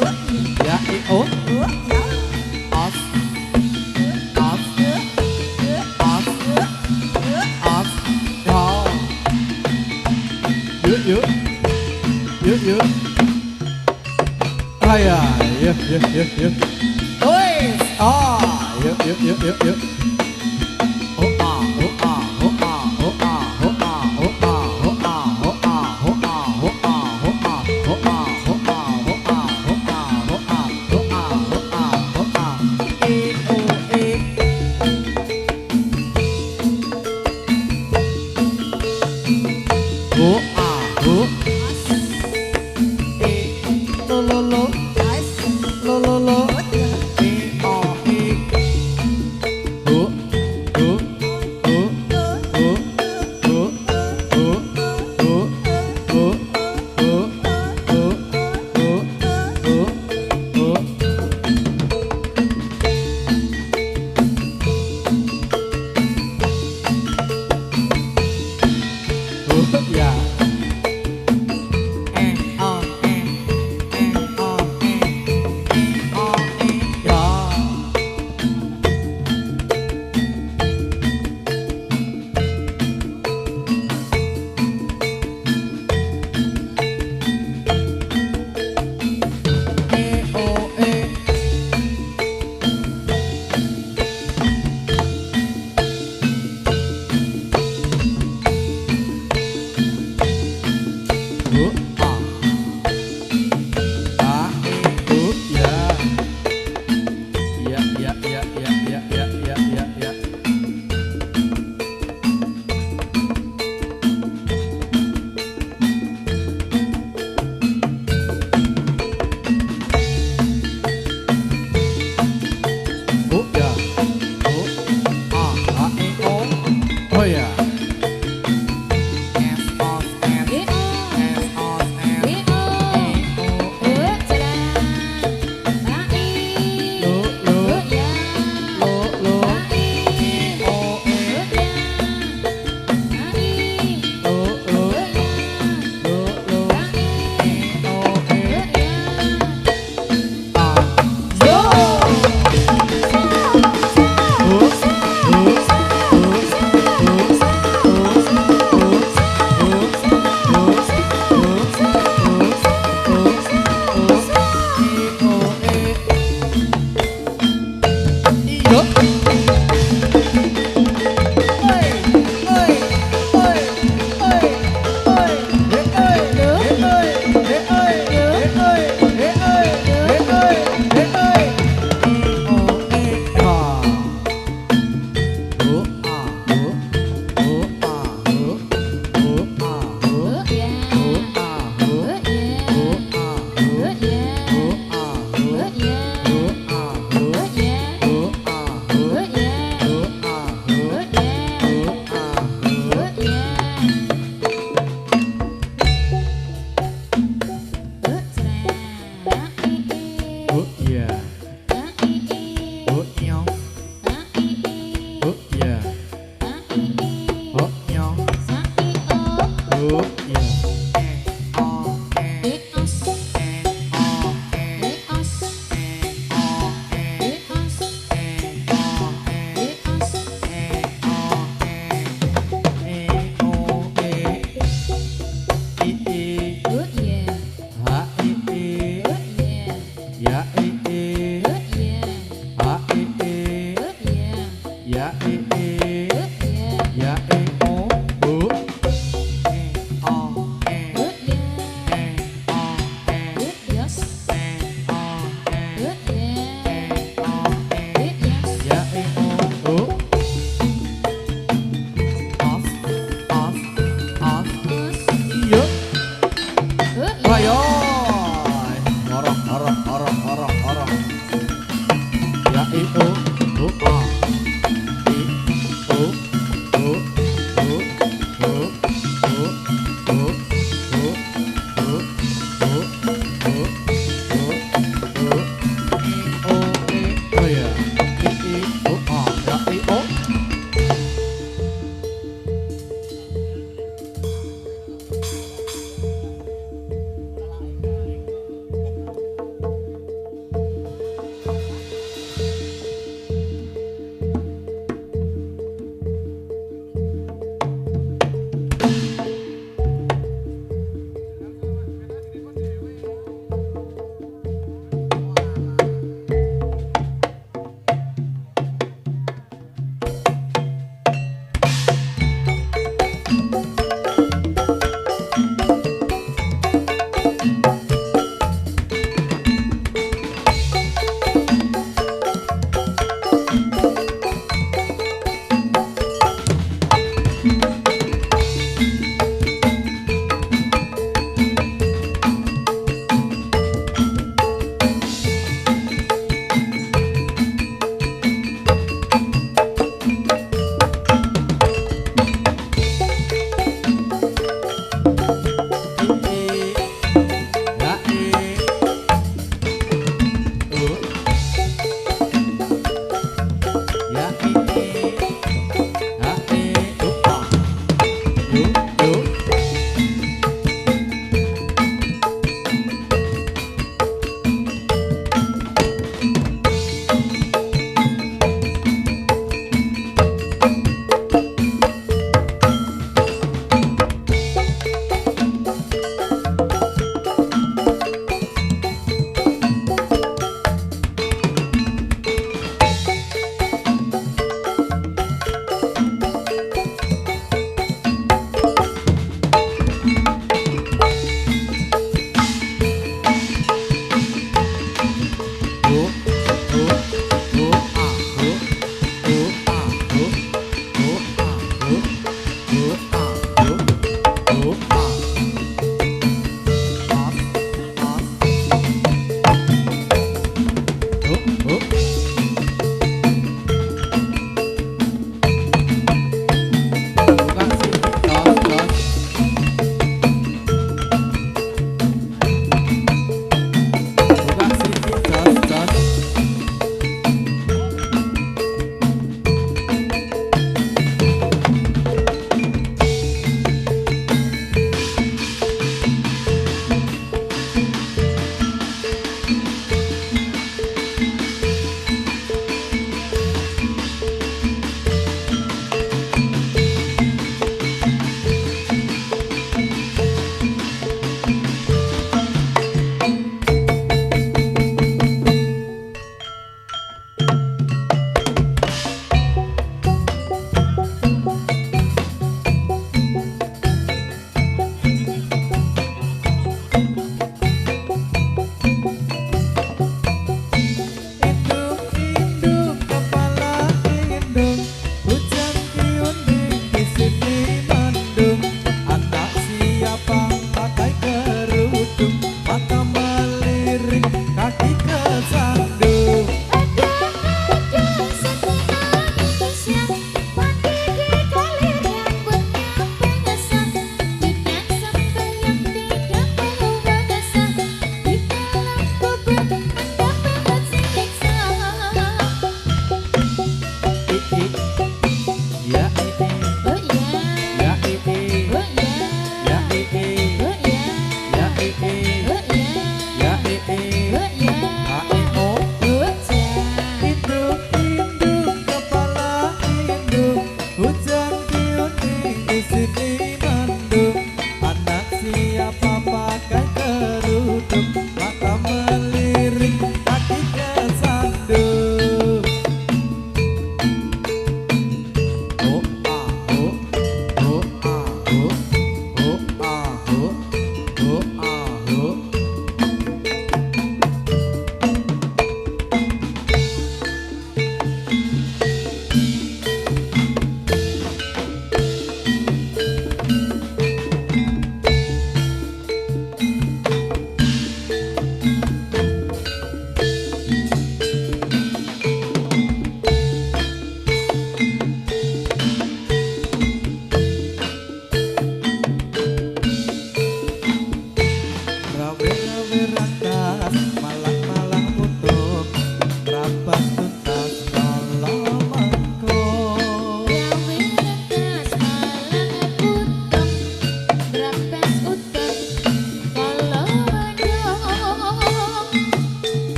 Ya I O Os Os Os Os Yo Yuk yuk Yuk yuk Aya yuk yuk yuk yuk Woi yuk yuk yuk yuk yuk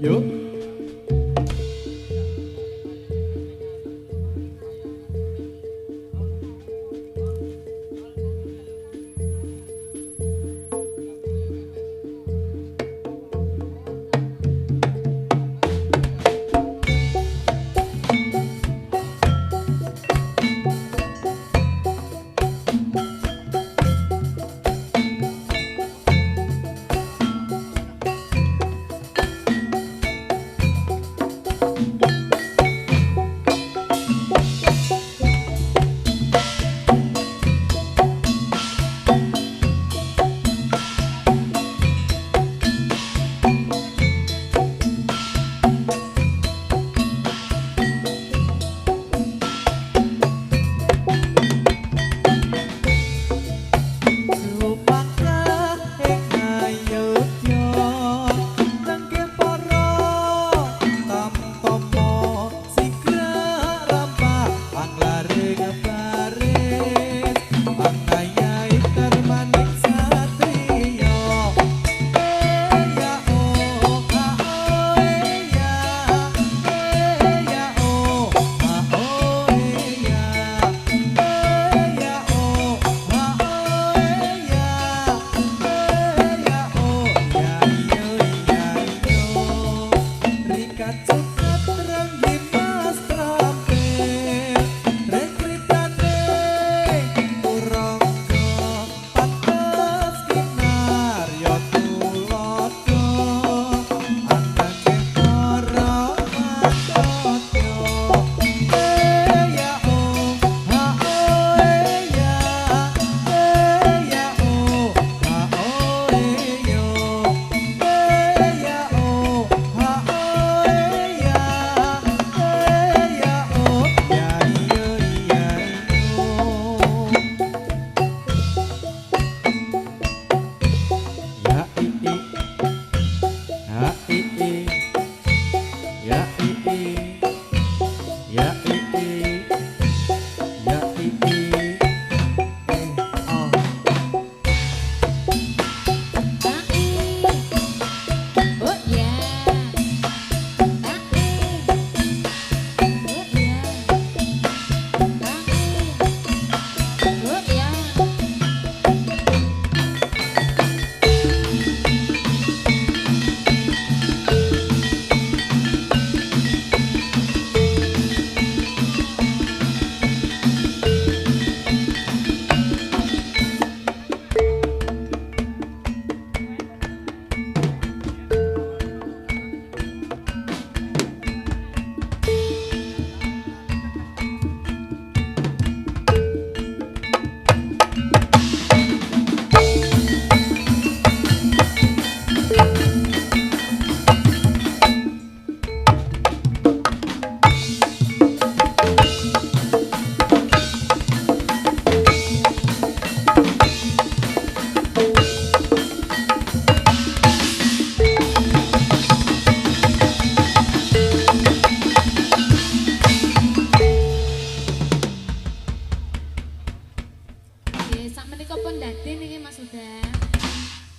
Yuk.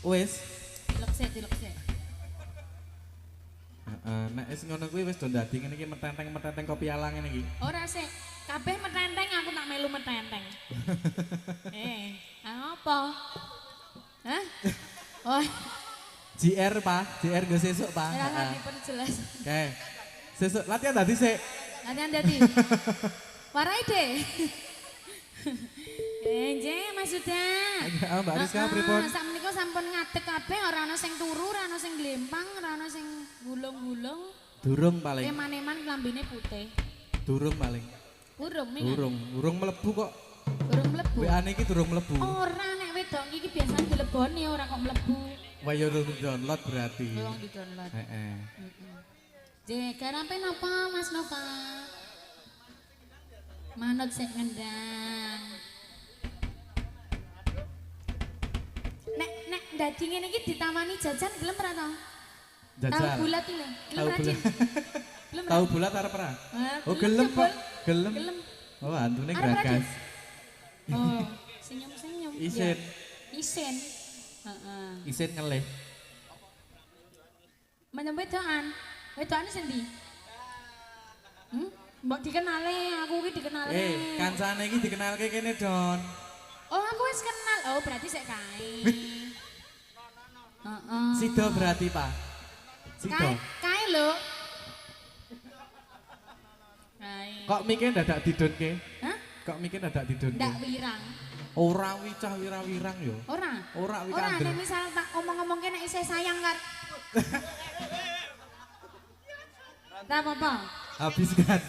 Wis. Dilok sik. Nek wis ngono kuwi wis do dadi ngene iki metenteng kopi alang ngene iki. Ora sik, kabeh metenteng aku tak melu metenteng. Apa? Hah? Oh. JR, Pak. JR go sesuk, Pak. Ora ngerti perjelas. Oke. Sesuk latihan dadi sik. Latihan dadi. Warai deh. Nggih, Mas Suda. Heeh, Mbak Rizka pripun? Sakmenika sampun ngadeg kabeh, ora ana sing turu, ora ana sing glempang, ora ana sing gulung-gulung. Durung paling. Eman-eman klambine putih. Durung paling. Urung Urung mlebu kok. Urung mlebu. WA-ne iki durung mlebu. Ora nek wedok iki biasane dileboni ora kok mlebu. Wah ya urung download berarti. Urung di-download. Heeh. Heeh. Garape napa Mas Nova? Manut sik ngendang. Nek dadi ngene iki ditamani jajan gelem ora to? Jajan. Tahu bulat iki lho. Tahu bulat. Gelem. Tahu bulat arep ora? Oh gelem kok. Gelem. Oh antune gagas. Oh, senyum-senyum. Isin. Isin. Heeh. Isin ngelih. Menyang wedokan. Wedokane sendi? Mbok dikenale, aku iki dikenale. Kancane iki dikenalke kene, Don. Oh, aku wis kenal. Oh, berarti sik kae. Heeh. Sido berarti, Pak. Sido. Kae lho. Kae. Kok mikir dadak didunke? Hah? Kok mikir dadak didunke? Ndak wirang. Ora wicah wirang yo. Ora. Ora Ora wikandel. nek misal tak omong-omongke nek isih sayang kar. Tak apa-apa. Habiskan.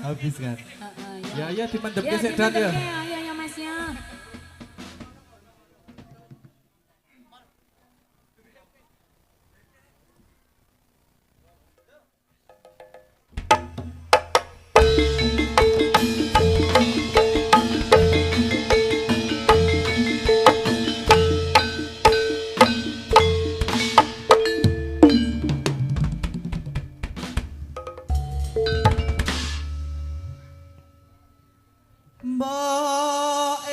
Habiskan. Heeh, Ya dipendemke sik Don ya. Ya Mas ya. Mbok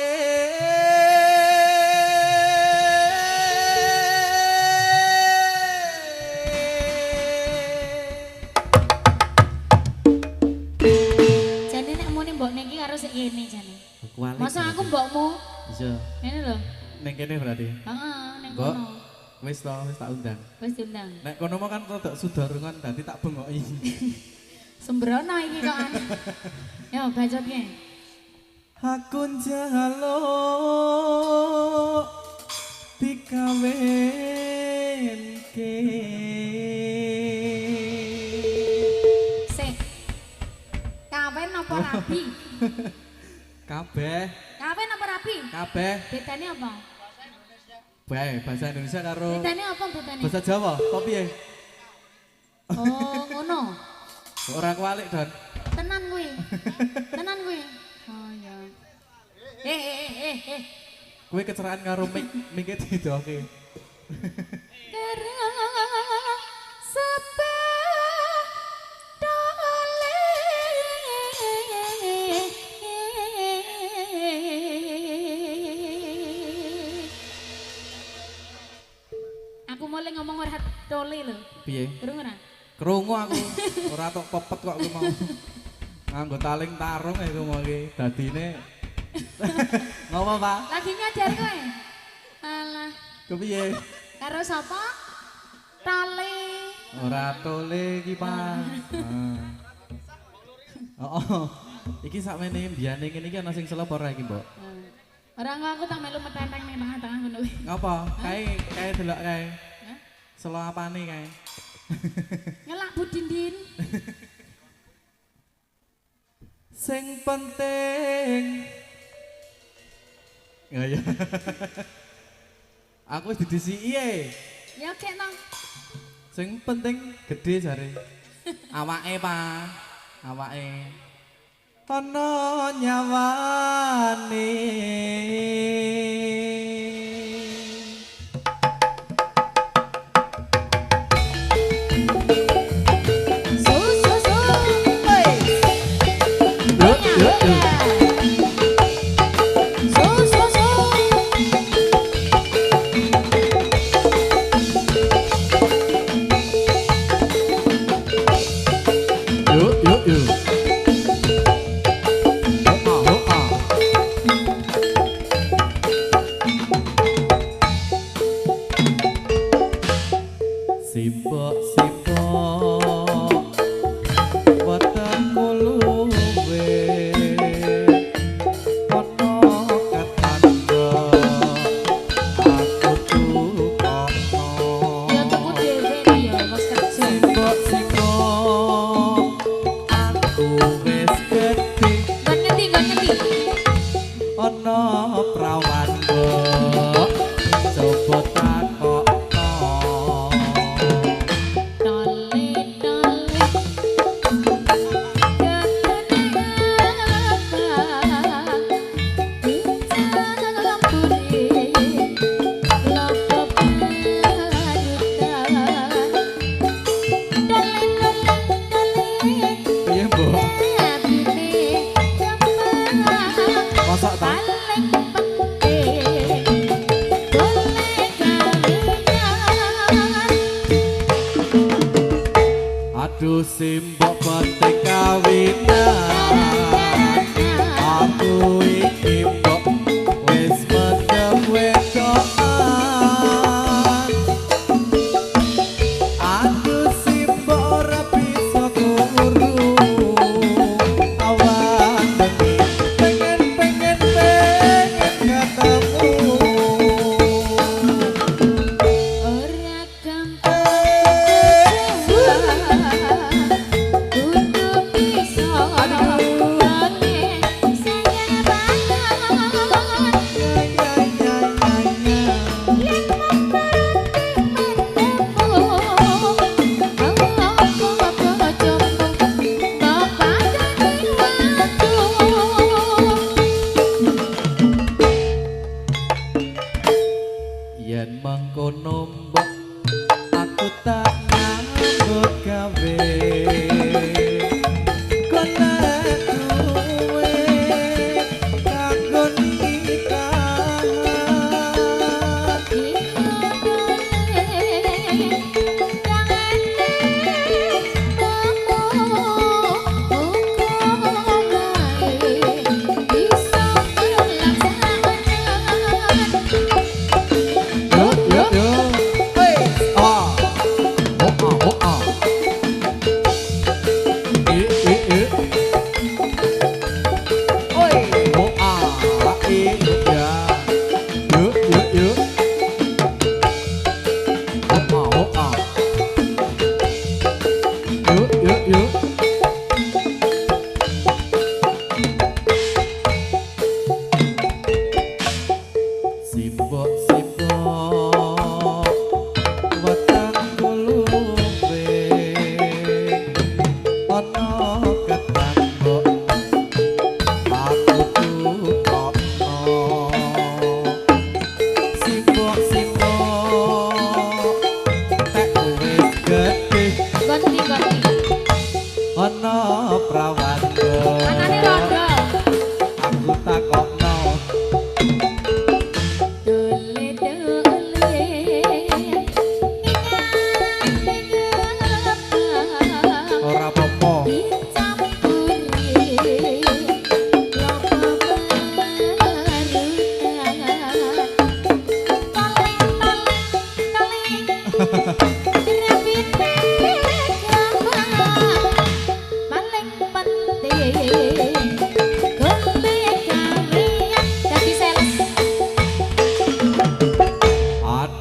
Jane nek muni mbokne iki karo sik kene jane. Kuali. Masa aku mbokmu? Iya. Ngene lho. Ning kene berarti. Heeh, ning Mbok. kono. Wis tak undang. Wis diundang. Nek kono mah kan rada sudarungan dadi tak bengoki. Sembrono iki kok. Yo bacotke. Aku njaluk dikawenke. Sik. Kawen apa rabi? Kabeh, Kawen apa rabi? kabeh. Bedane apa? Bae bahasa Indonesia karo Bedane apa bedane? bahasa Jawa. Apa piye? Oh, ngono. Ora kualik, Don. Tenan kuwi. Tenan kuwi. Oh ya. Kowe kecerahan karo mik didoke. Aku mulai ngomong ora tole lho. Piye? Krungu ora? Krungu aku. Ora tok pepet kok aku mau. Nganggo taling tarung aku mau iki. Dadine ngopo, Pak? Lagi nyadar kowe? Alah, Kepiye? karo sapa? Tole. Ora tole iki, Pak. Oh. Iki sakmene mbiyane ngene iki ana sing selop ora iki, Mbok? Ora aku tak melu metenteng ning tengah-tengah ngono kuwi. Ngapa? Kae delok kae. Hah? Selo apane kae? Ngelak budindin. Sing penting. Ya. Aku wis didisiki e. Ya kek nang. Sing penting gede jare. Awake, Pak. Awake. Ana nyawane. yen mengkono mbok aku tak nyambut gawe kono duwe kanggo nikahan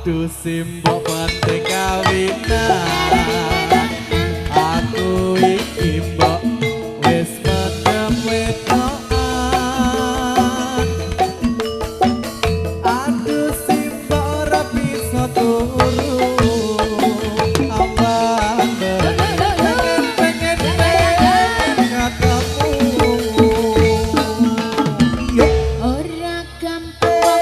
Aduh simbok penting kawinan aku iki mbok wis mendem wetokan aduh simbok ora bisa turu ambang pengen katamu ora gampang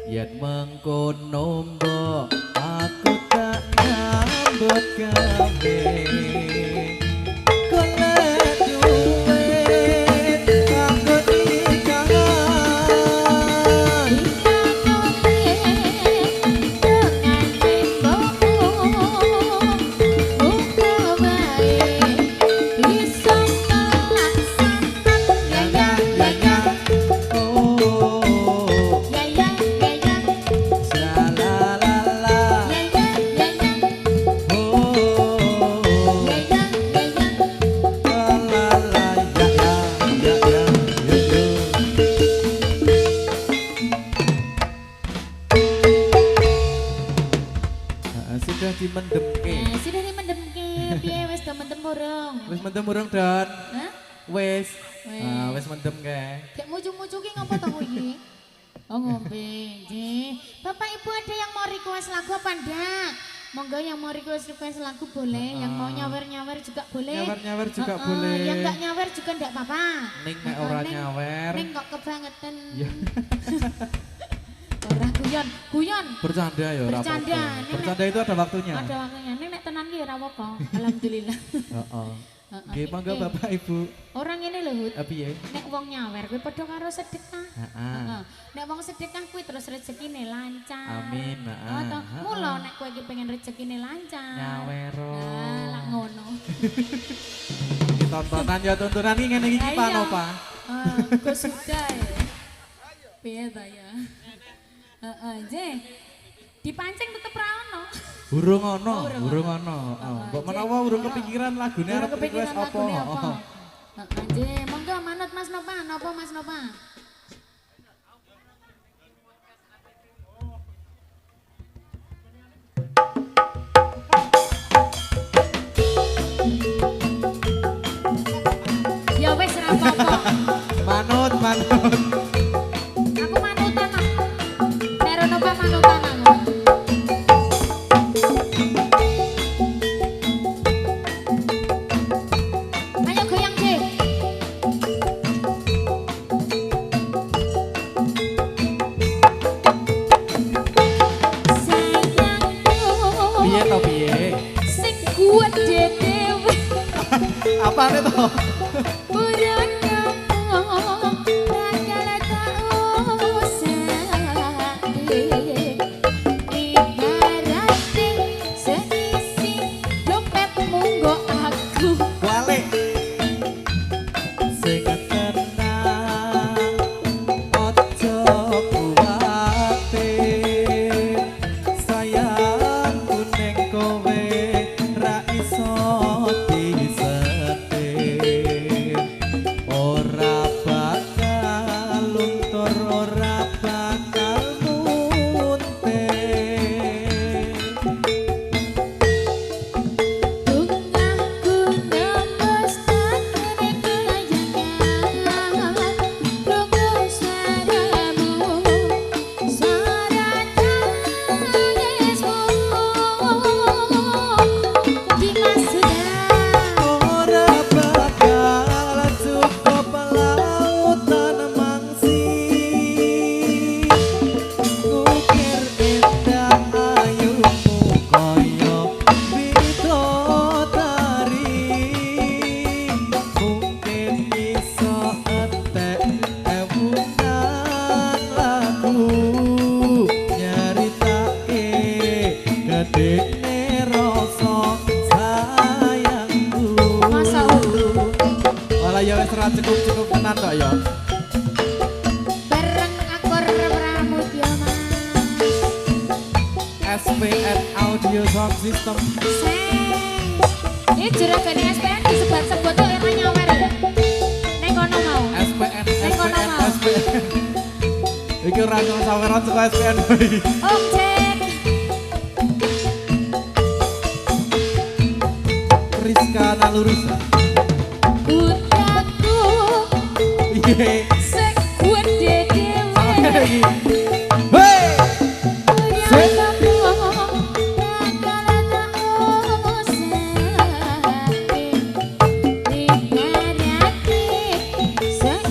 yen mengkono mbok aku tak nyambut gawe kono duwe kanggo nikahan sudah dimendemke. Sudah dimendemke. Piye wis do mendem urung? Wis mendem urung, Dan? Hah? Wis. Wis mendem ke. Dek mucu-mucu ki ngopo to iki? Oh ngombe. Nggih. Bapak Ibu ada yang mau request lagu apa ndak? Monggo yang mau request lagu boleh, yang mau nyawer-nyawer juga boleh. Nyawer-nyawer juga boleh. Yang enggak nyawer juga ndak apa-apa. Ning nek ora nyawer. Ning kok kebangetan. Iya. Ora guyon. Bercanda ya ora Bercanda. apa-apa. Bercanda itu ada waktunya. Ada waktunya. Nek tenan ki ora apa-apa. Alhamdulillah. Heeh. Nggih, monggo Bapak Ibu. Orang ini lho, Hud. Piye? Nek wong nyawer kuwi padha karo sedekah. Heeh. Nek wong sedekah kuwi terus rezekine lancar. Amin. Heeh. Mula nek kowe iki pengen rezekine lancar. Nyawer. Nah, lah ngono. Iki tontonan ya tuntunan iki ngene iki panapa? Kok sudah ya. Piye ta ya? Heeh, dipancing tetep ra ono. Urung ono. Mbok menawa urung kepikiran lagune arep Kepikiran request apa? lagune apa? Heeh, monggo manut Mas Nova, napa Mas Nova? piye? Sing kuat dhewe. Apane to? Buron nyomong bakal tak usah. Ibarate seisi dompetmu nggo aku. Balik. Sing tenang, ojo kuwatir. Sayangku ning kowe ra iso disetir. Ora bakal luntur, ora bakal muntir. Tungahku nembus takene kelayangan. Krungu suaramu, suara tangismu. Dimas sudah Ora bakal cukup lautan mangsi. Kukir indah ayumu koyo bidodari. Mungkin iso entek ewunan lagu nyaritake gedene rasa sayangku. Masa Walah ya wis ora cukup tenan kok ya. bareng akor Pramudya Mas. SPN Audio Sound System. Ini juragane SPN disebut-sebut tuh yang nyawer ya. Neng kono mau. SPN kono SPN mau. SPN. Iki ora ono saweran saka SPN. Om cek. Rizka Nalurus. Budaku Iye. sekuat dewe. Iki. Hei. Sek.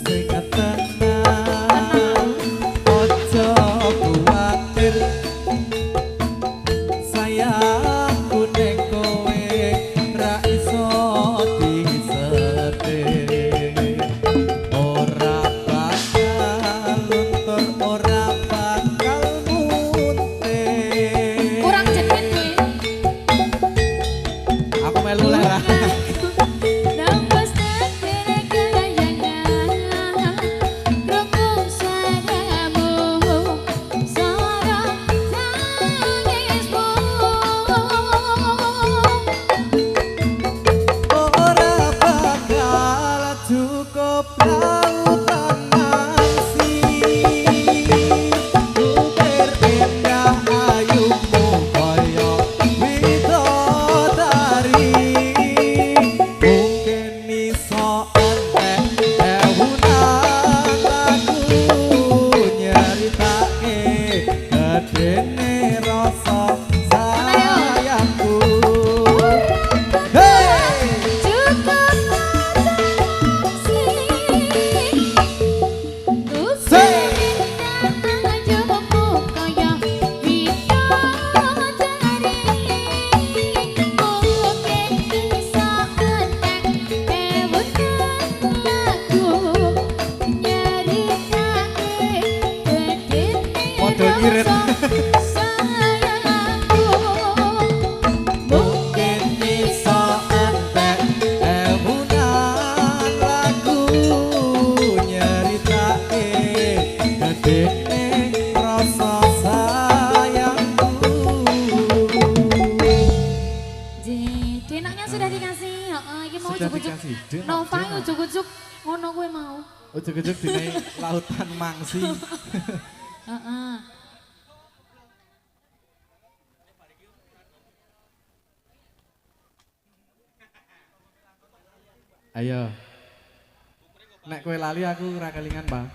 Sing tenang, ojo kuwatir. Sayangku ning kowe ra iso disetir. Ora bakal luntur, ora bakal muntir. Kurang jenit nih. Aku melu leh lah. Nembus takene kelayangan. Krungu suaramu, suara tangismu. Ora bakal cukup lautan mangsi. Kukir indah ayumu koyo bidodari. Mungkin iso entek ewunan lagu nyaritake gedene rasa sayangku. Hey! Cukup Padha ngirit. Mungkin iso entek ewunan lagu nyaritake gedene rasa sayangku. Denaknya sudah dikasih. Heeh, iki mau Sudah ujuk-ujuk. dikasih, denak, Nova denak. ujuk-ujuk ngono kowe mau. Ujug-ujug dine lautan mangsi. Heeh. Ayo. Nek kowe lali aku ora kelingan, Bang.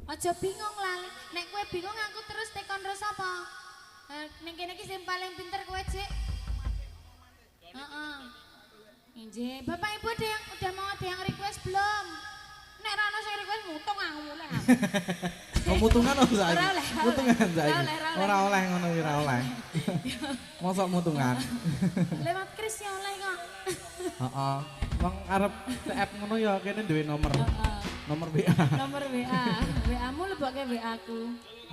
Aja bingung lah. Nek kowe bingung aku terus tekon terus apa? Ning kene iki sing paling pinter kowe, Cik. Heeh. Inje, Bapak Ibu udah mau ada yang request belum? Nek ra ono sing request mutung aku mulai. Oh mutungan oh saiki. Ora oleh. Mutungan saiki. Ora oleh. Ora oleh ngono iki ora oleh. Mosok mutungan. Lewat Kris ya oleh kok. Heeh. Wong arep TF ngono ya kene duwe nomor. Nomor WA. Nomor WA. WA-mu lebokke WA-ku.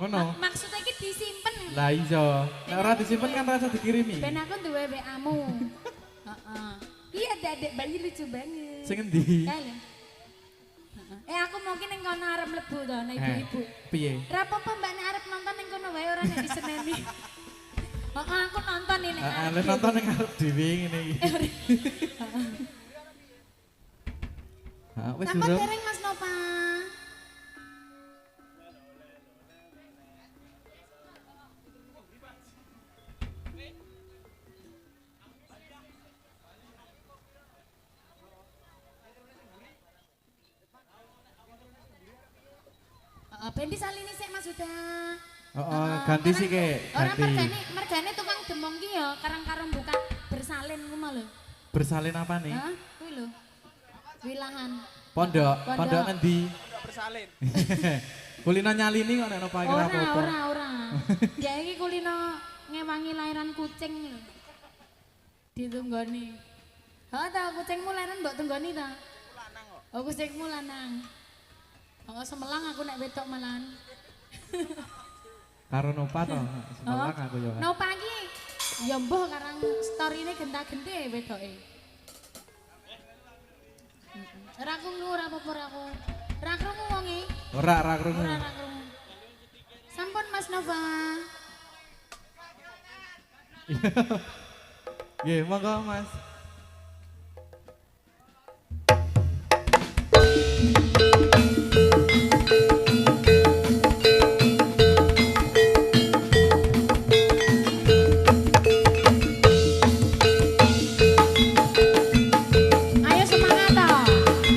Ngono. Maksudnya iki disimpen. Lah iya. Nek ora disimpen kan rasa dikirimi. Ben aku duwe WA-mu. Heeh. Iya Dedek bayi lucu banget. Sing endi? Aku mungkin yang kono arep mlebu to nek ibu-ibu. Piye? Ra apa-apa Mbak nek arep nonton ning kono wae ora nek diseneni. Heeh, aku nonton ini nek Heeh, arep. nonton ning arep dhewe ngene iki. Heeh, wis Sampai durung. dereng Mas Nova. Bendi salini sik Mas Huda. Ganti sih ke. Ora Ganti. mergane tukang demong ki ya karang-karang buka bersalin ku mah lho. Bersalin apa nih? Heeh, kuwi lho. Wilahan. Pondok. Pondok. Pondok ngendi? Bersalin. Kulino nyalini kok nek napa kira apa-apa. Ora. Ya iki kulino ngewangi lahiran kucing lho. Ditunggoni. Ha ta kucingmu lahiran mbok tunggoni ta? Lanang kok. Oh kucingmu lanang. Oh semelang aku nek wedok malan. Karo Nova to, semelang aku yo. Nova iki ya mbuh karang storine genta-genti wedoke. Ora krungu ora apa-apa aku. Ora krungu wonge. Ora krungu. Ora krungu. Sampun Mas Nova. Nggih, monggo Mas. Ayo semangat toh.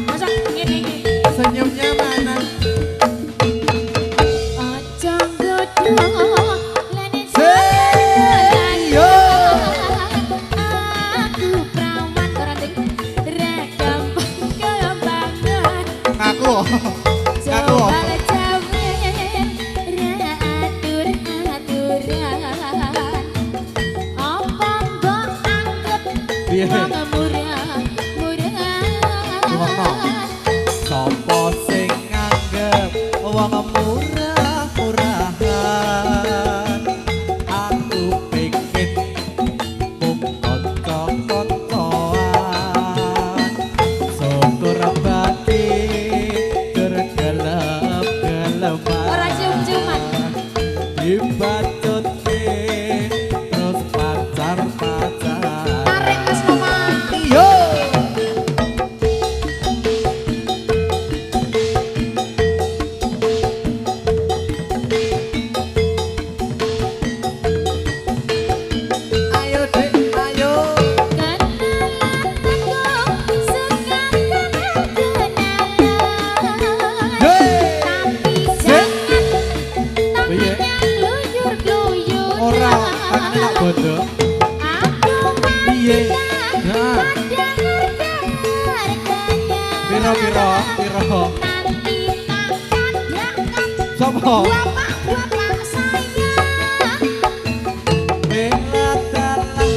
Masuk ngene iki. Senyumnya mana? Aja godho lene Seyo. aku prawan ora ding rekam kaya banget. Ngaku. Ngaku. Coba jawe ra atur-aturan. Apa mbok anggap Piye? wong murah. Rumakno. Sopo sing nganggep wong murah-murahan. Aku pikir mung kanca-kancoan. Syukur bagi gergelep-gelepan. Ora cium-ciuman. Dibacutke terus pacar-pacaran. Tarik Mas Nova. Yo. Ayo dek, ayo. Hey. Piye? Ora, kan enak bodo. Piye? Nah, piro. Sopo? Bela dalah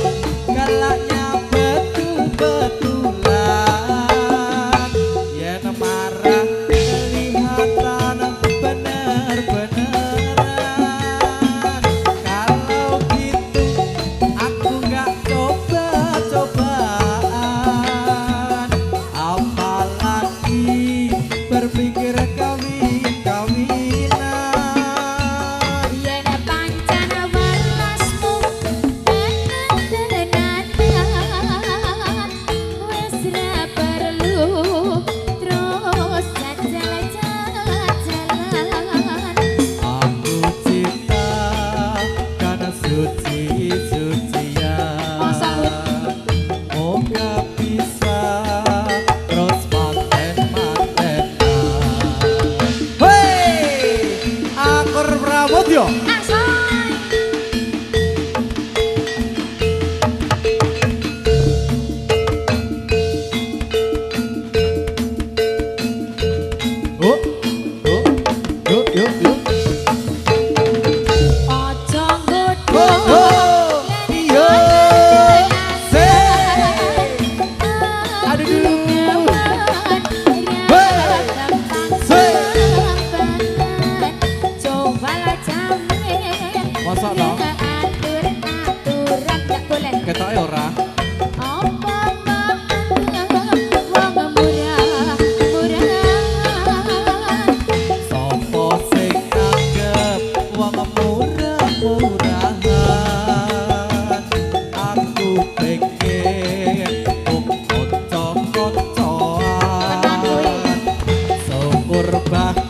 galaknya betul-betulan. Yen marah kelihatan bener-beneran. Kalau gitu aku nggak coba-cobaan. Apalagi berpikir kawin-kawinan.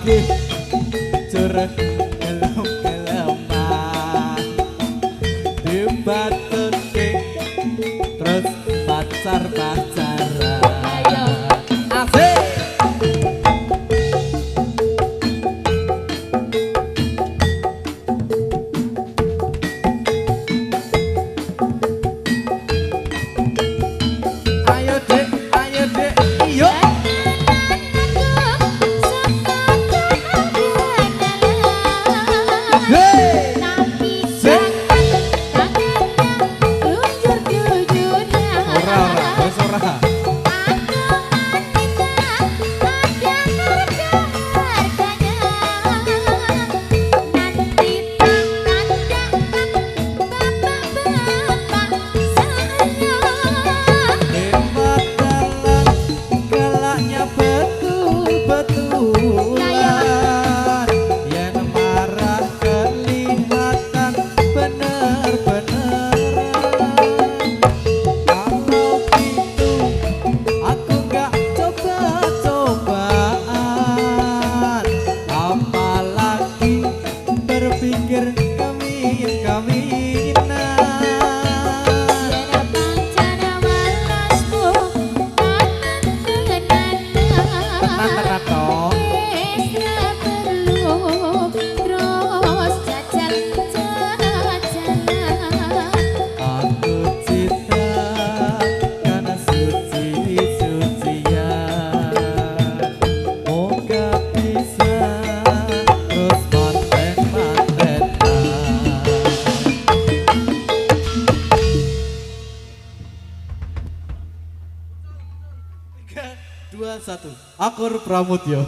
lagi curug gelem-geleman dibatutke terus pacar-pacaran. Ayo. Asik. Ayo dek, iyo. Hey. Ora, wis ora. Hebat dalam galaknya betul-betulan. Yen marah kelihatan bener-beneran. Kalau gitu aku gak coba-cobaan, apalagi berpikir kawin-kawinan. Tenan toh. Aku cinta karena suci-sucian. Moga bisa terus manten-mantenan. 3, 2, 1. Akur Pramudya.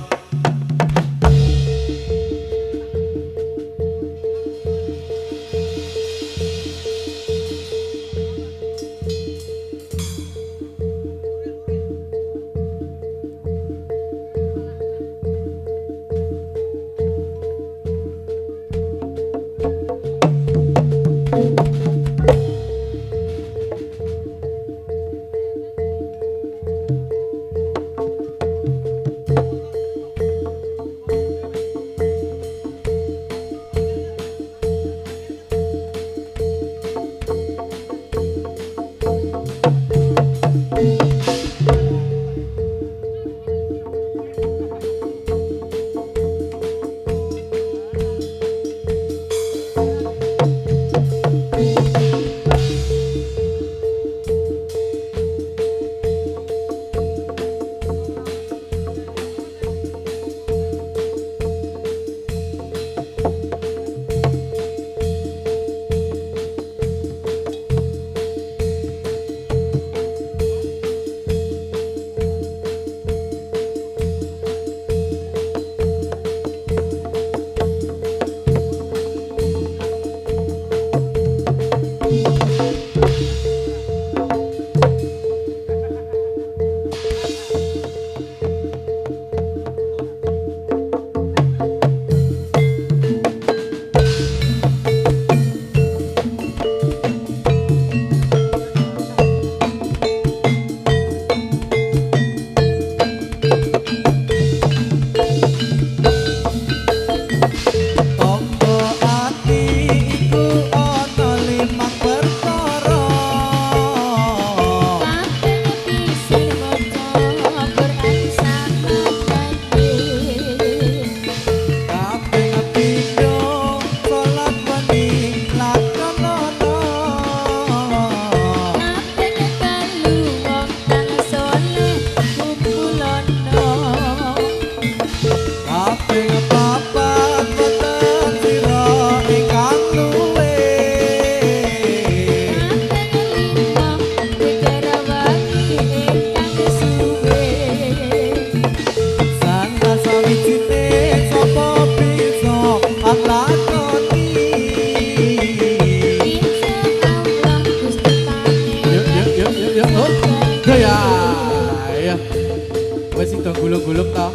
gulung-gulung toh.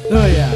Oh ya.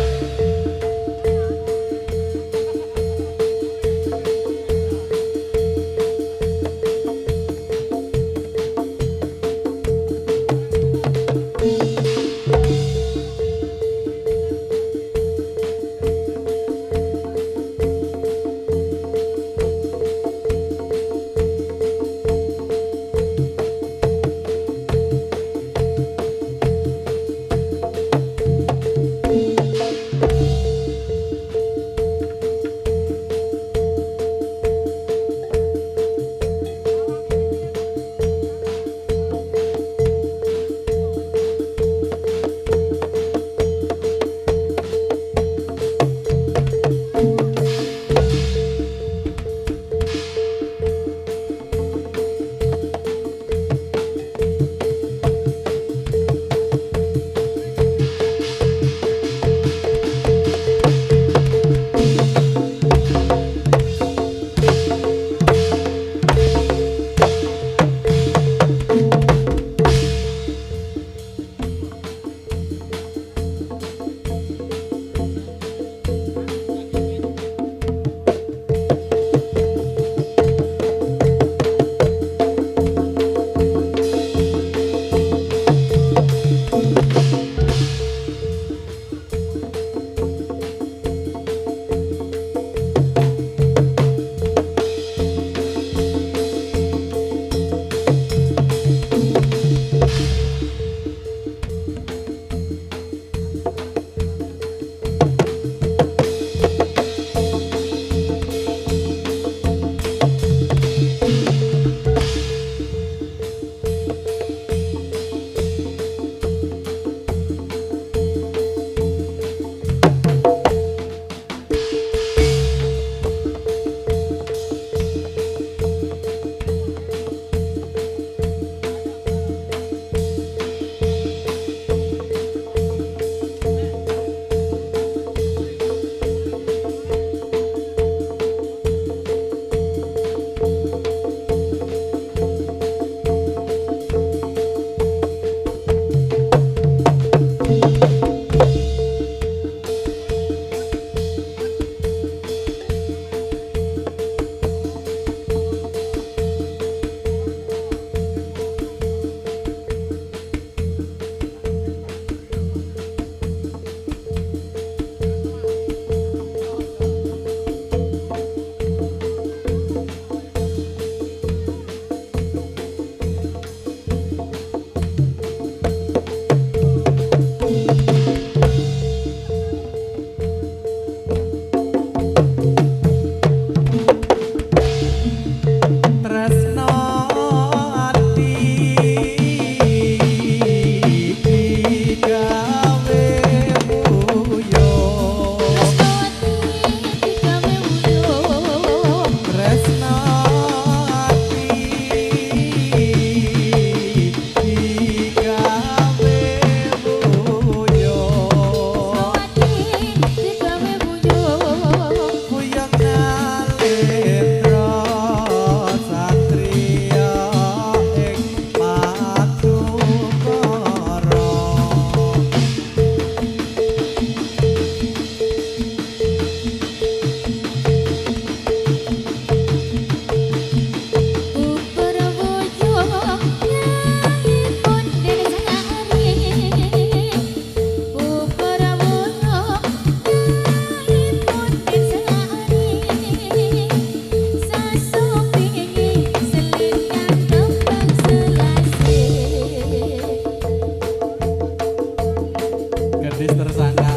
gadis tersangka.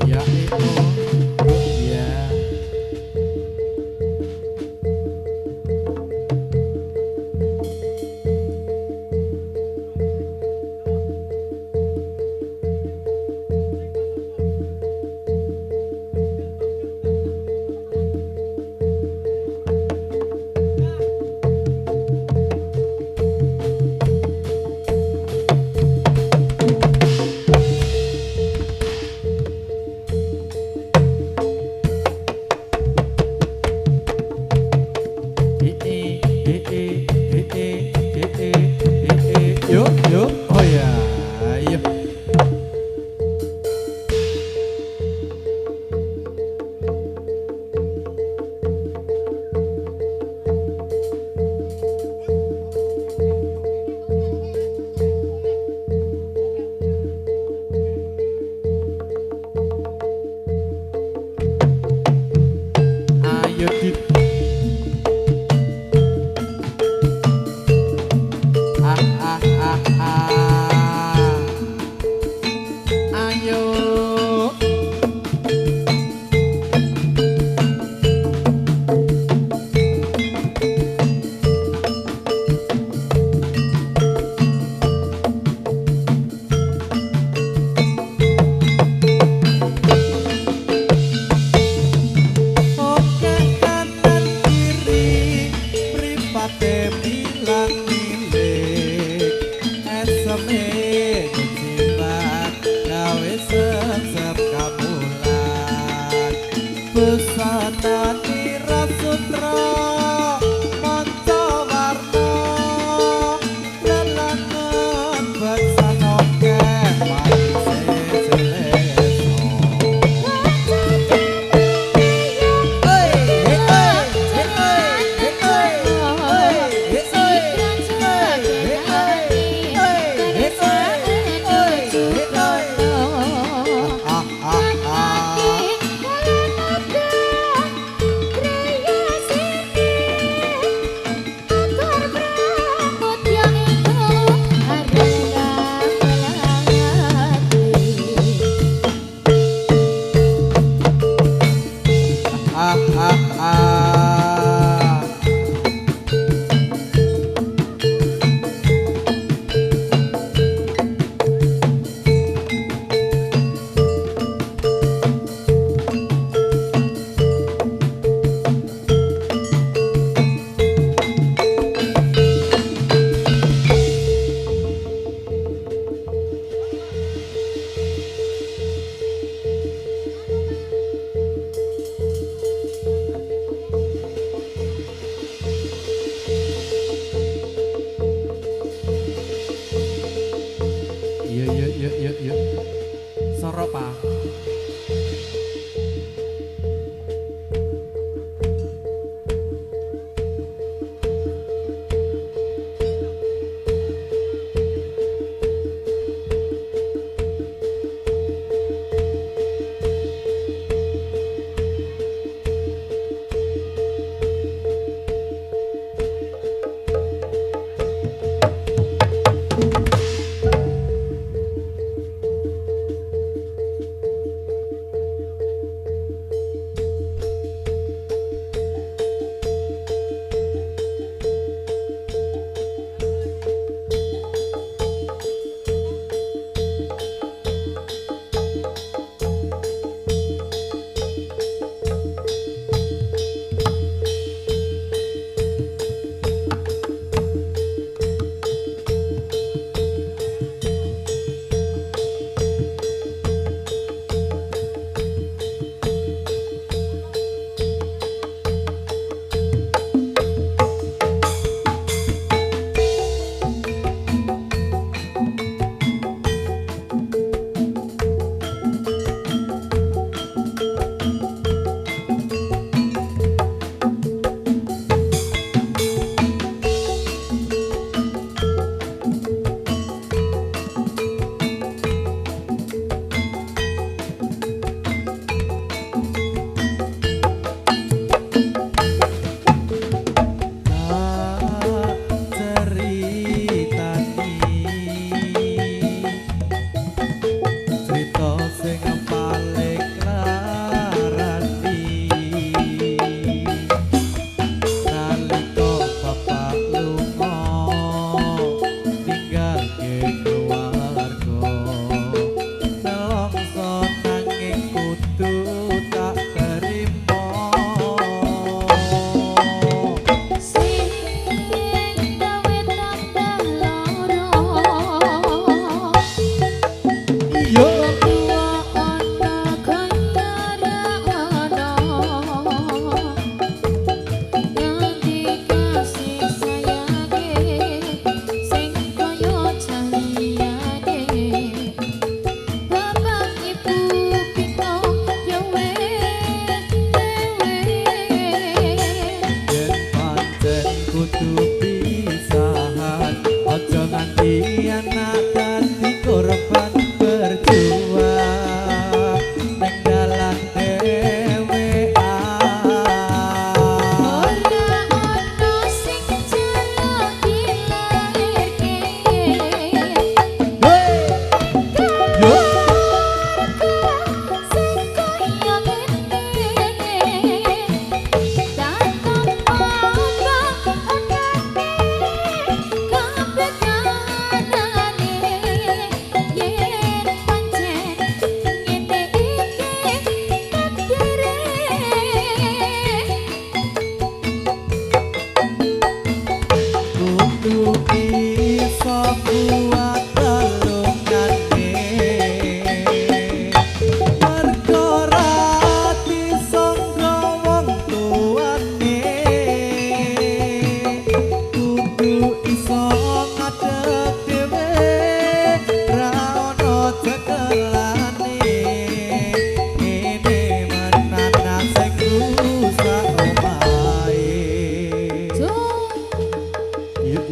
Ya itu, ya.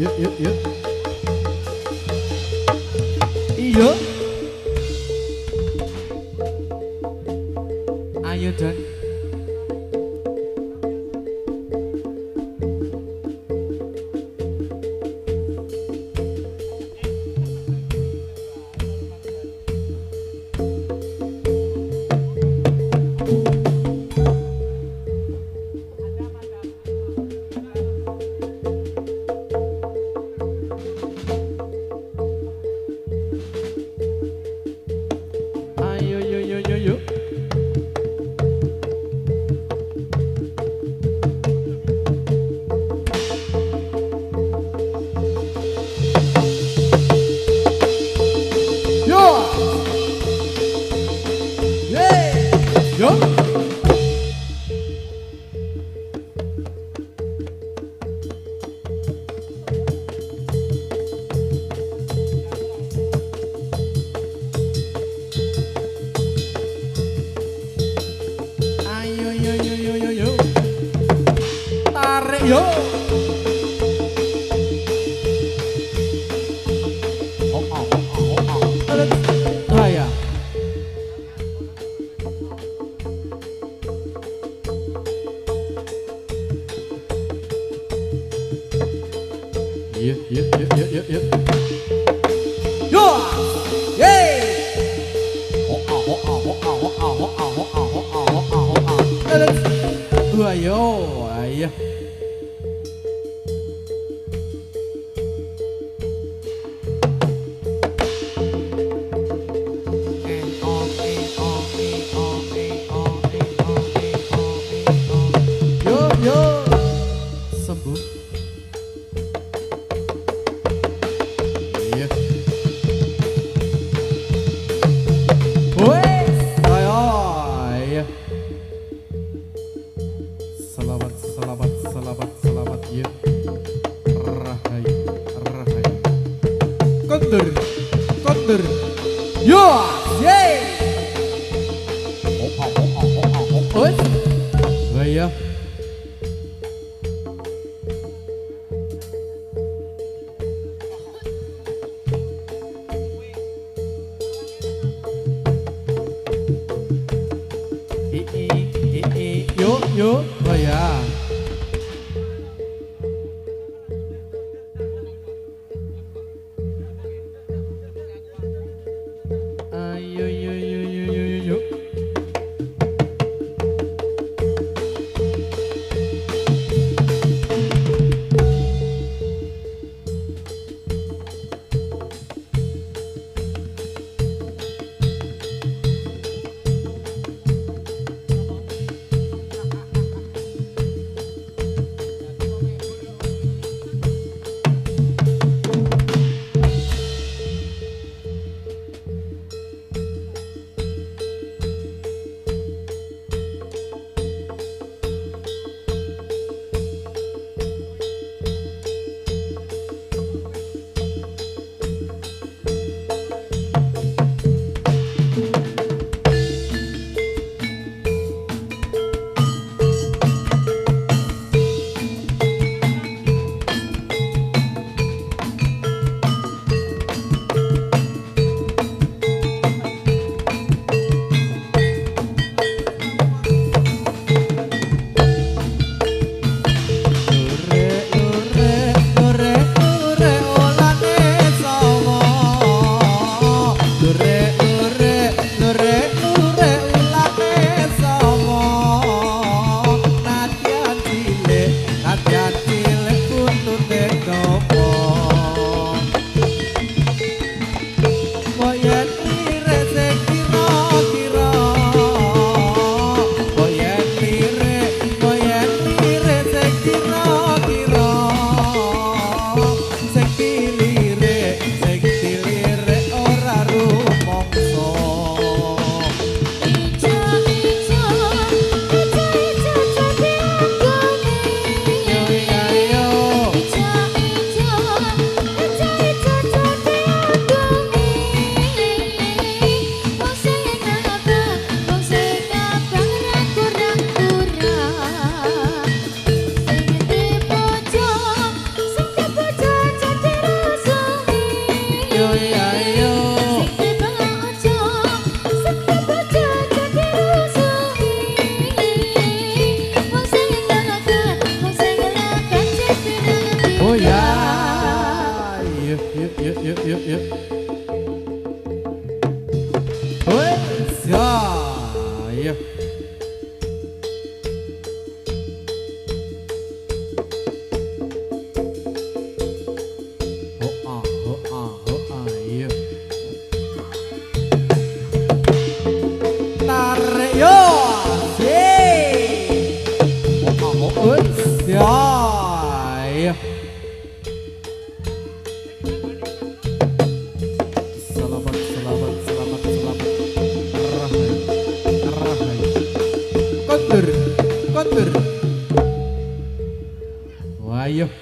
yuk. Iya. Ayo Don. Ayo yuk. Yo. Yeay. Yo. Ayo yo. Tarik yo. Bahaya. Iya. Yo. Yeay. Ayo, ayo. Yo. Sembuh. Iya. Wes, ayo. Iya. Selamat ya. Rahai. Kondur. Yo, yeay. Wes. Ayo. Yuk, oh ya. Ayo, yuk. yuk, yuk, yuk, yuk, yuk, yuk. Wes, ya, yuk. Yuk. Tarik yo, sih. Wes, ya, yuk. Selamat, selamat, selamat, selamat. Rahai, rahai. Kontur, kontur. Wah, yuk.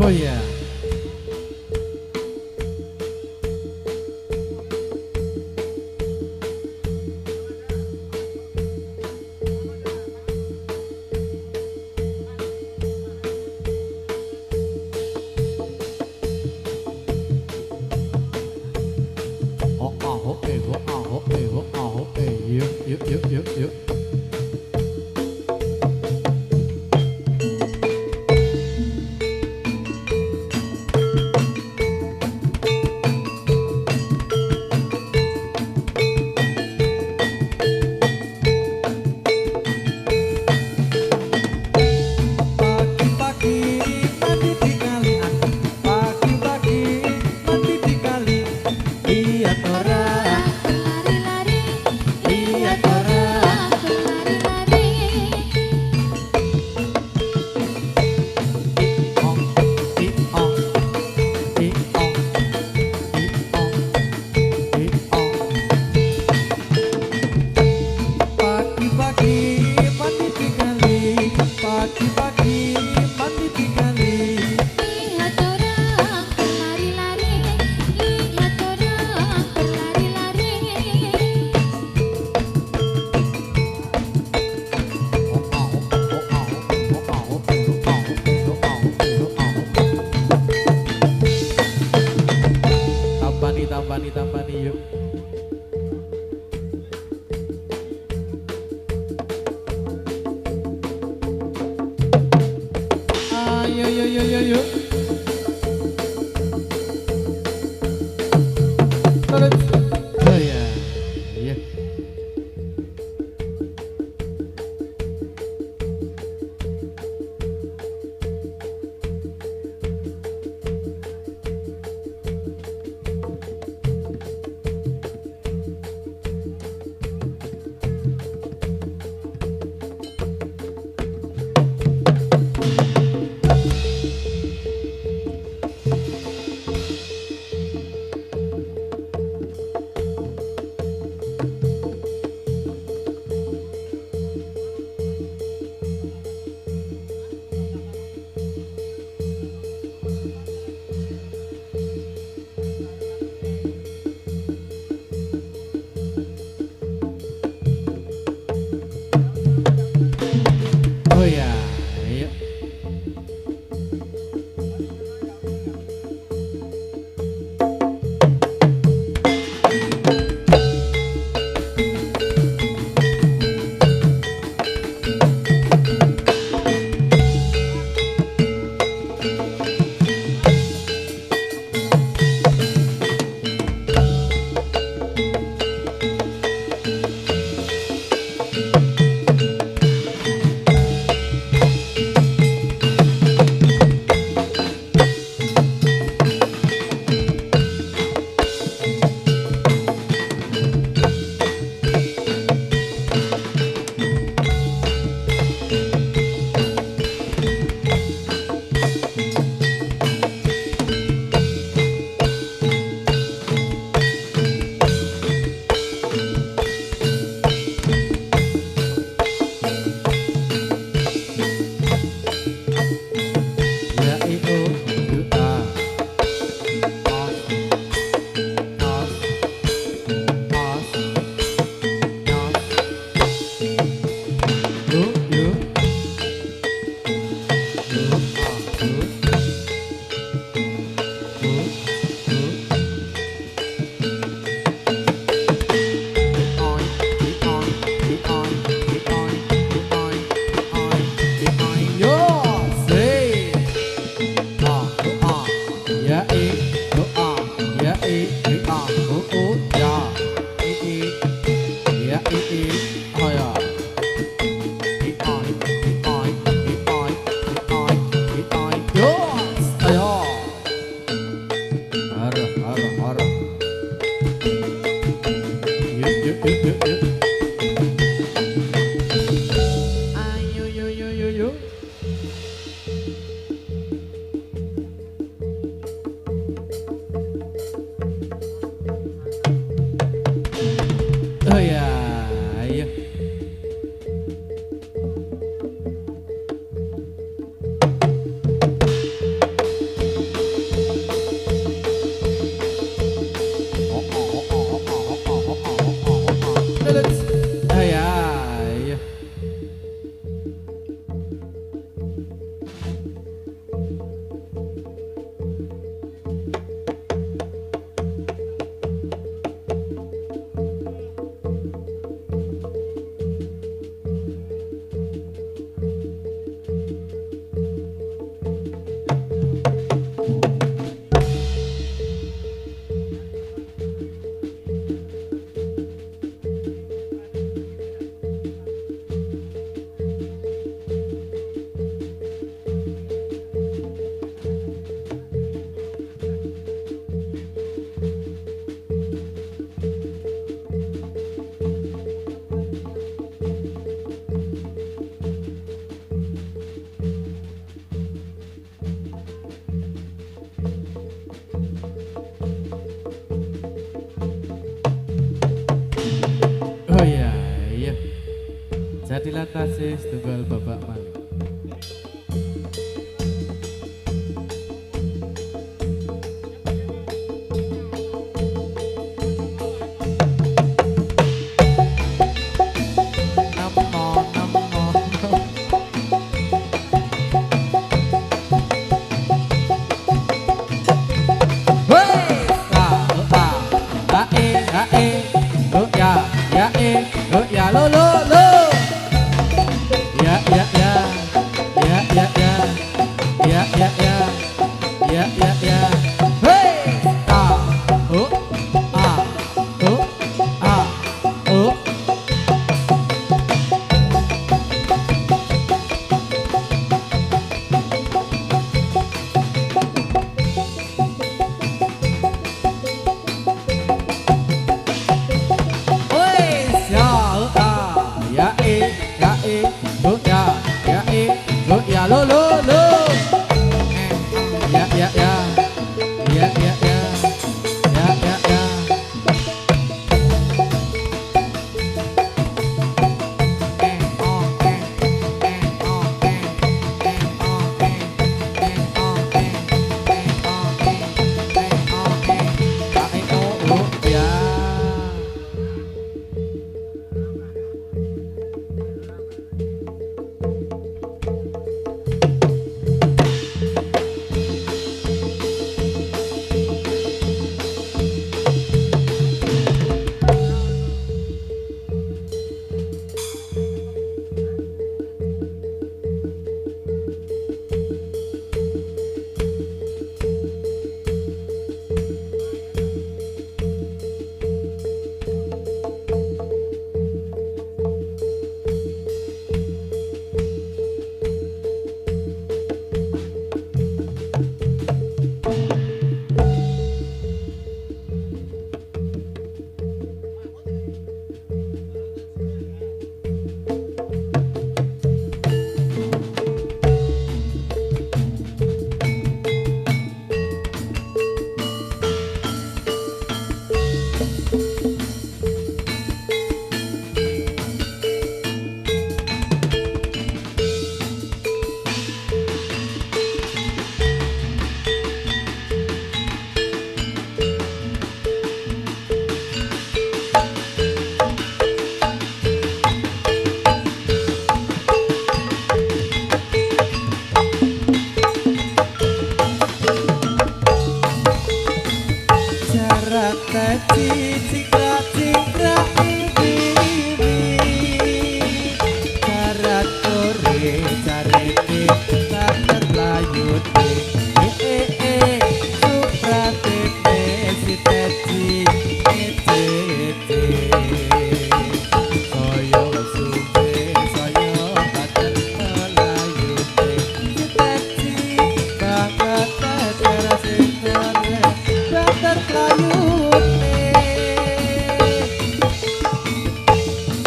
Oh iya. Yuk, yuk, yuk, yuk, yuk. Tampani yuk. Ayo, yo, yo, yo, yo. Oh ya, iya. yuk. Oh ya, ayo. Oh ya, ayo. Oh iya, iya. Jadilah tasih tunggal Bapak Malik.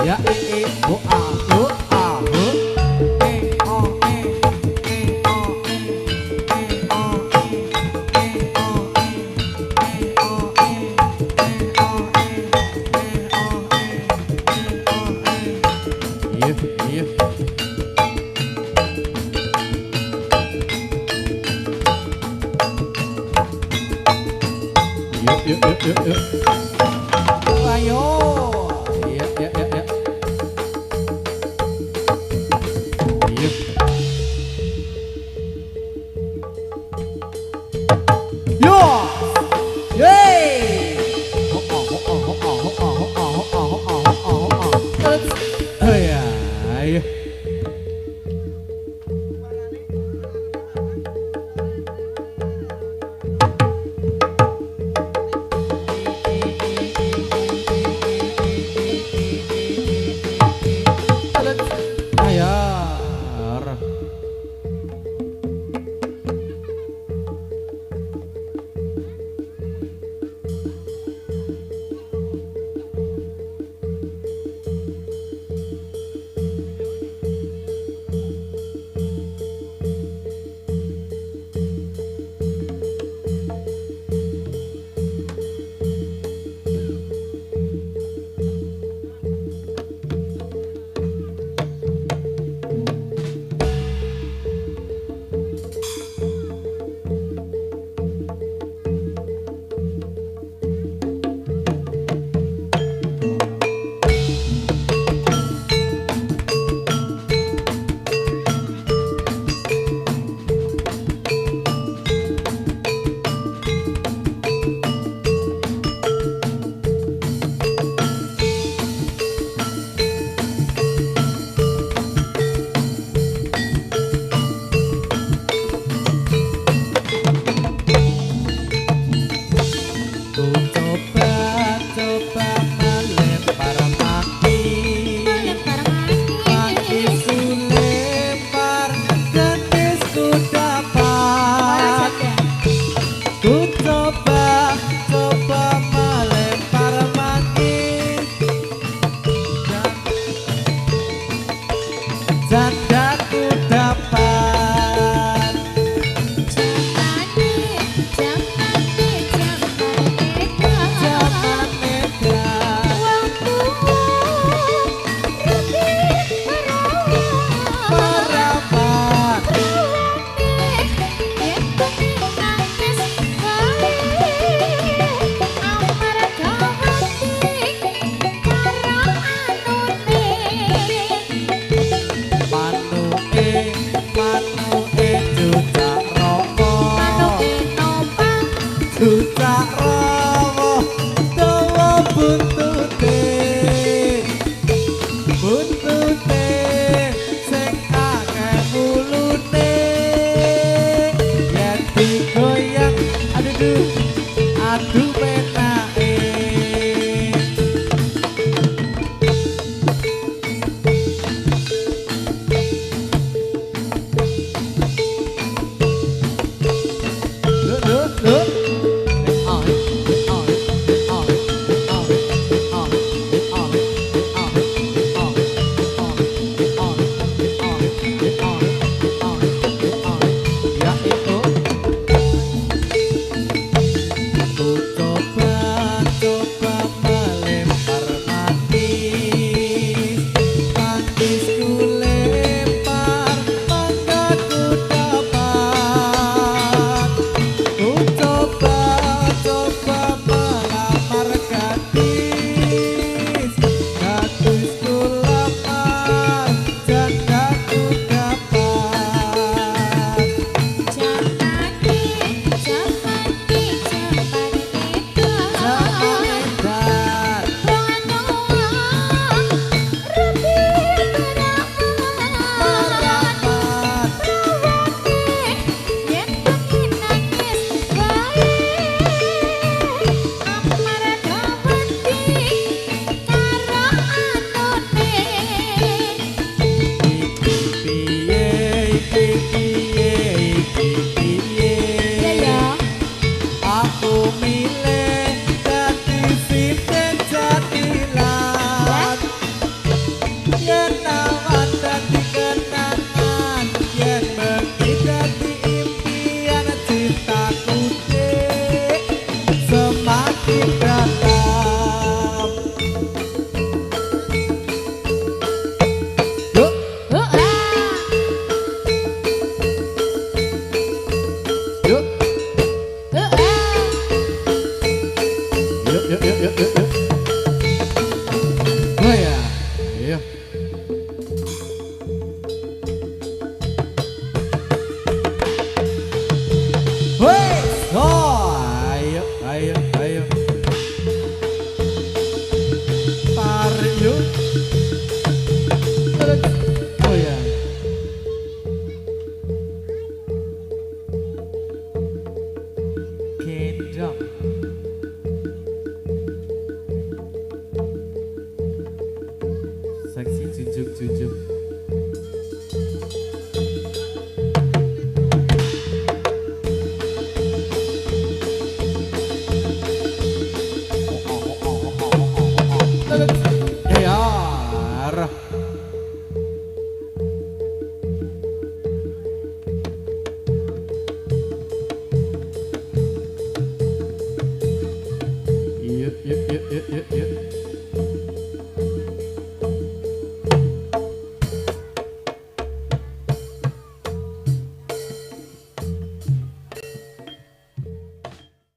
Ya oh ah oh eh oh eh yuk. Ayo. Iya. Iya. Yo. Yeay. Oh ya, ayo. Ayar. Manuke nompang Duta